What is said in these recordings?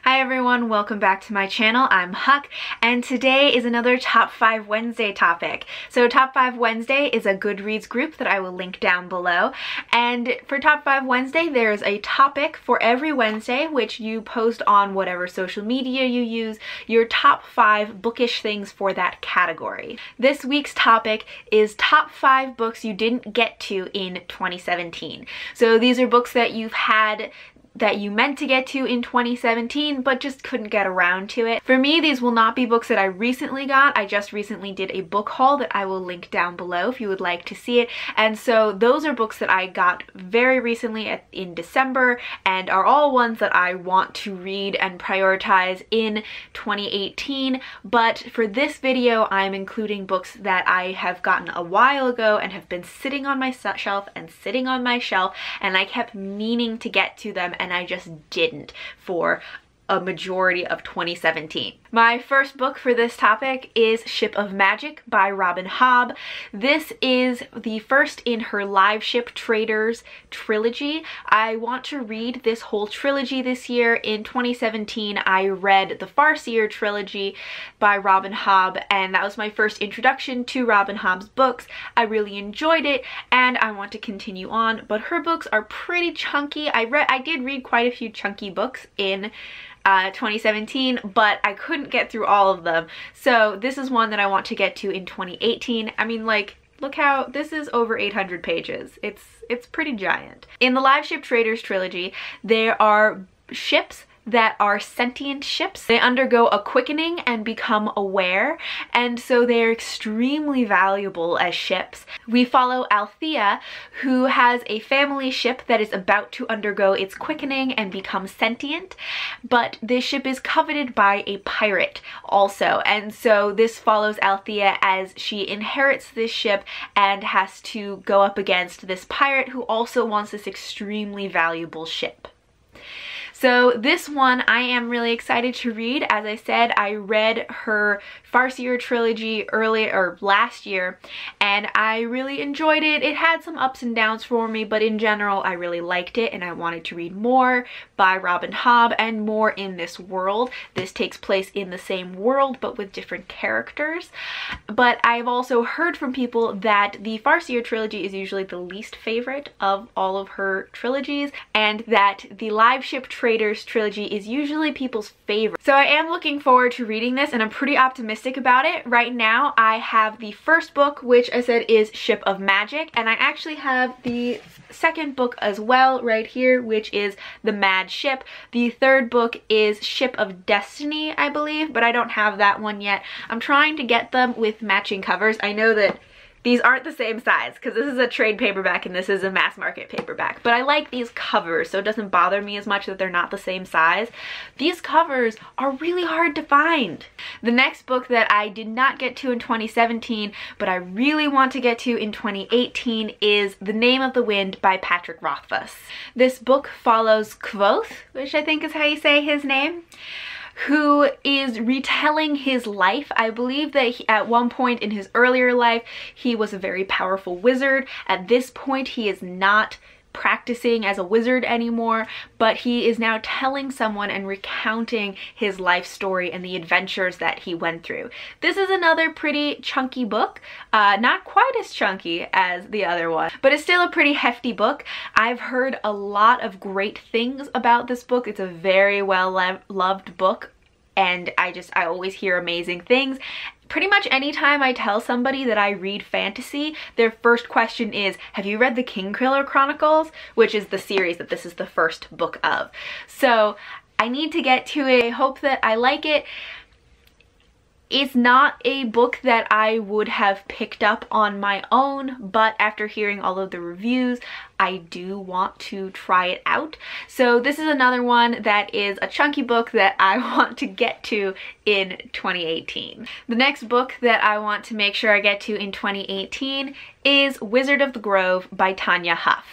Hi everyone, welcome back to my channel. I'm Huck, and today is another Top 5 Wednesday topic. So Top 5 Wednesday is a Goodreads group that I will link down below. And for Top 5 Wednesday, there's a topic for every Wednesday, which you post on whatever social media you use, your top 5 bookish things for that category. This week's topic is top 5 books you didn't get to in 2017. So these are books that you've had that you meant to get to in 2017 but just couldn't get around to it. For me, these will not be books that I recently got. I just recently did a book haul that I will link down below if you would like to see it. And so those are books that I got very recently in December and are all ones that I want to read and prioritize in 2018. But for this video, I'm including books that I have gotten a while ago and have been sitting on my shelf and sitting on my shelf, and I kept meaning to get to them and I just didn't for a majority of 2017. My first book for this topic is Ship of Magic by Robin Hobb. This is the first in her Live Ship Traders trilogy. I want to read this whole trilogy this year. In 2017, I read the Farseer trilogy by Robin Hobb, and that was my first introduction to Robin Hobb's books. I really enjoyed it, and I want to continue on, but her books are pretty chunky. I did read quite a few chunky books in 2017, but I couldn't get through all of them. So this is one that I want to get to in 2018. I mean, like, look how this is over 800 pages. It's pretty giant. In the Live Ship Traders trilogy, there are ships that are sentient ships. They undergo a quickening and become aware, and so they're extremely valuable as ships. We follow Althea, who has a family ship that is about to undergo its quickening and become sentient, but this ship is coveted by a pirate also, and so this follows Althea as she inherits this ship and has to go up against this pirate who also wants this extremely valuable ship. So this one I am really excited to read. As I said, I read her Farseer trilogy last year, and I really enjoyed it. It had some ups and downs for me, but in general I really liked it, and I wanted to read more by Robin Hobb and more in this world. This takes place in the same world but with different characters. But I've also heard from people that the Farseer trilogy is usually the least favorite of all of her trilogies, and that the Live Ship Traders trilogy is usually people's favorite. So I am looking forward to reading this, and I'm pretty optimistic about it. Right now I have the first book, which I said is Ship of Magic, and I actually have the second book as well right here, which is The Mad Ship. The third book is Ship of Destiny, I believe, but I don't have that one yet. I'm trying to get them with matching covers. I know that these aren't the same size because this is a trade paperback and this is a mass market paperback, but I like these covers, so it doesn't bother me as much that they're not the same size. These covers are really hard to find. The next book that I did not get to in 2017, but I really want to get to in 2018 is The Name of the Wind by Patrick Rothfuss. This book follows Kvothe, which I think is how you say his name, who is retelling his life. I believe that at one point in his earlier life, he was a very powerful wizard. At this point, he is not practicing as a wizard anymore, but he is now telling someone and recounting his life story and the adventures that he went through. This is another pretty chunky book, not quite as chunky as the other one, but it's still a pretty hefty book. I've heard a lot of great things about this book. It's a very well loved book, and I always hear amazing things. Pretty much anytime I tell somebody that I read fantasy, their first question is, have you read the Kingkiller Chronicles? Which is the series that this is the first book of. So I need to get to it. I hope that I like it. It's not a book that I would have picked up on my own, but after hearing all of the reviews, I do want to try it out. So this is another one that is a chunky book that I want to get to in 2018. The next book that I want to make sure I get to in 2018 is Wizard of the Grove by Tanya Huff.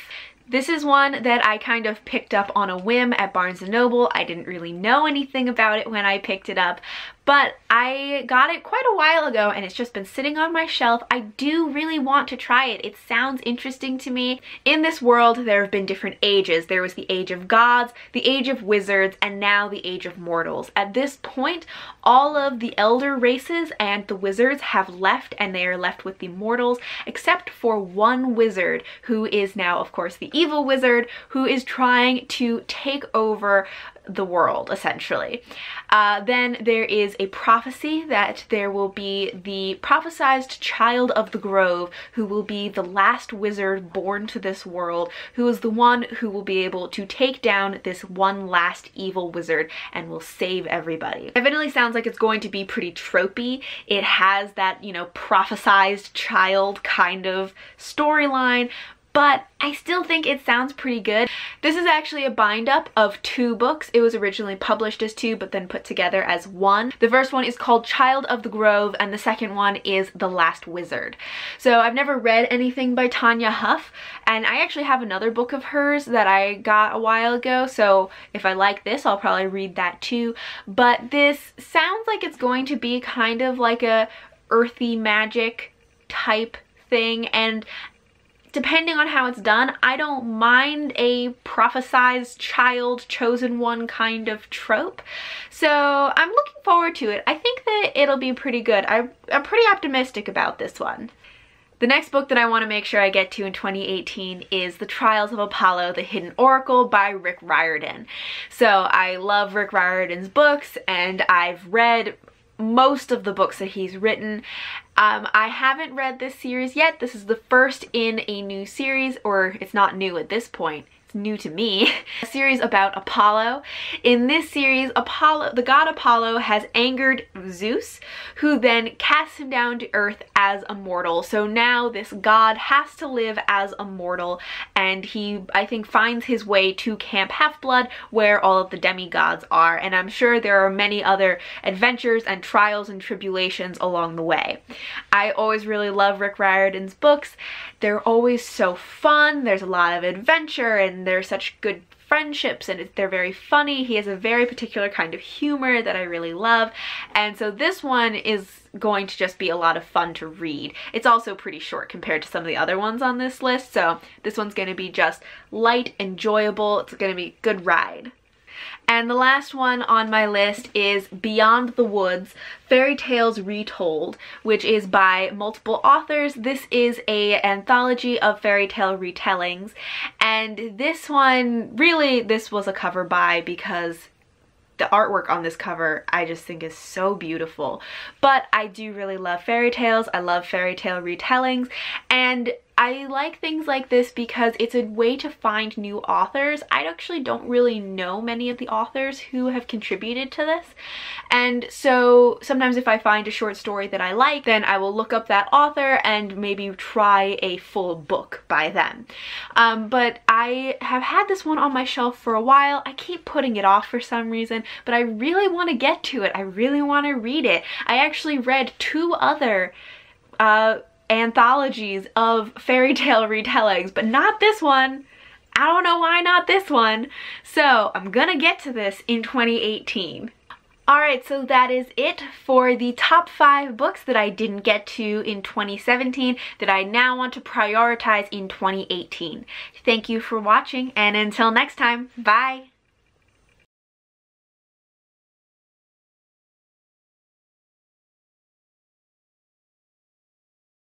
This is one that I kind of picked up on a whim at Barnes & Noble. I didn't really know anything about it when I picked it up, but I got it quite a while ago and it's just been sitting on my shelf. I do really want to try it. It sounds interesting to me. In this world, there have been different ages. There was the age of gods, the age of wizards, and now the age of mortals. At this point, all of the elder races and the wizards have left, and they are left with the mortals, except for one wizard who is now, of course, the evil wizard who is trying to take over the world, essentially. Then there is a prophecy that there will be the prophesized child of the grove who will be the last wizard born to this world, who is the one who will be able to take down this one last evil wizard and will save everybody. It evidently sounds like it's going to be pretty tropey. It has that, you know, prophesized child kind of storyline, but I still think it sounds pretty good. This is actually a bind-up of 2 books. It was originally published as 2, but then put together as 1. The first one is called Child of the Grove, and the second one is The Last Wizard. So I've never read anything by Tanya Huff, and I actually have another book of hers that I got a while ago, so if I like this, I'll probably read that too. But this sounds like it's going to be kind of like a earthy magic type thing, and depending on how it's done, I don't mind a prophesized child, chosen one kind of trope. So I'm looking forward to it. I think that it'll be pretty good. I'm pretty optimistic about this one. The next book that I want to make sure I get to in 2018 is The Trials of Apollo, The Hidden Oracle by Rick Riordan. So I love Rick Riordan's books, and I've read most of the books that he's written. I haven't read this series yet. This is the first in a new series, or it's not new at this point. It's new to me. A series about Apollo. In this series, Apollo, the god Apollo, has angered Zeus, who then casts him down to earth as a mortal. So now this god has to live as a mortal, and he, I think, finds his way to Camp Half-Blood, where all of the demigods are. And I'm sure there are many other adventures and trials and tribulations along the way. I always really love Rick Riordan's books. They're always so fun. There's a lot of adventure, and they're such good friendships, and they're very funny. He has a very particular kind of humor that I really love, and so this one is going to just be a lot of fun to read. It's also pretty short compared to some of the other ones on this list, so this one's going to be just light, enjoyable. It's going to be a good ride. And the last one on my list is Beyond the Woods, Fairy Tales Retold, which is by multiple authors. This is an anthology of fairy tale retellings, and this one, really, this was a cover buy because the artwork on this cover I just think is so beautiful. But I do really love fairy tales. I love fairy tale retellings, and I like things like this because it's a way to find new authors. I actually don't really know many of the authors who have contributed to this, and so sometimes if I find a short story that I like, then I will look up that author and maybe try a full book by them. But I have had this one on my shelf for a while. I keep putting it off for some reason, but I really want to get to it. I really want to read it. I actually read 2 other anthologies of fairy tale retellings, but not this one. I don't know why not this one. So I'm gonna get to this in 2018. Alright, so that is it for the top 5 books that I didn't get to in 2017 that I now want to prioritize in 2018. Thank you for watching, and until next time, bye!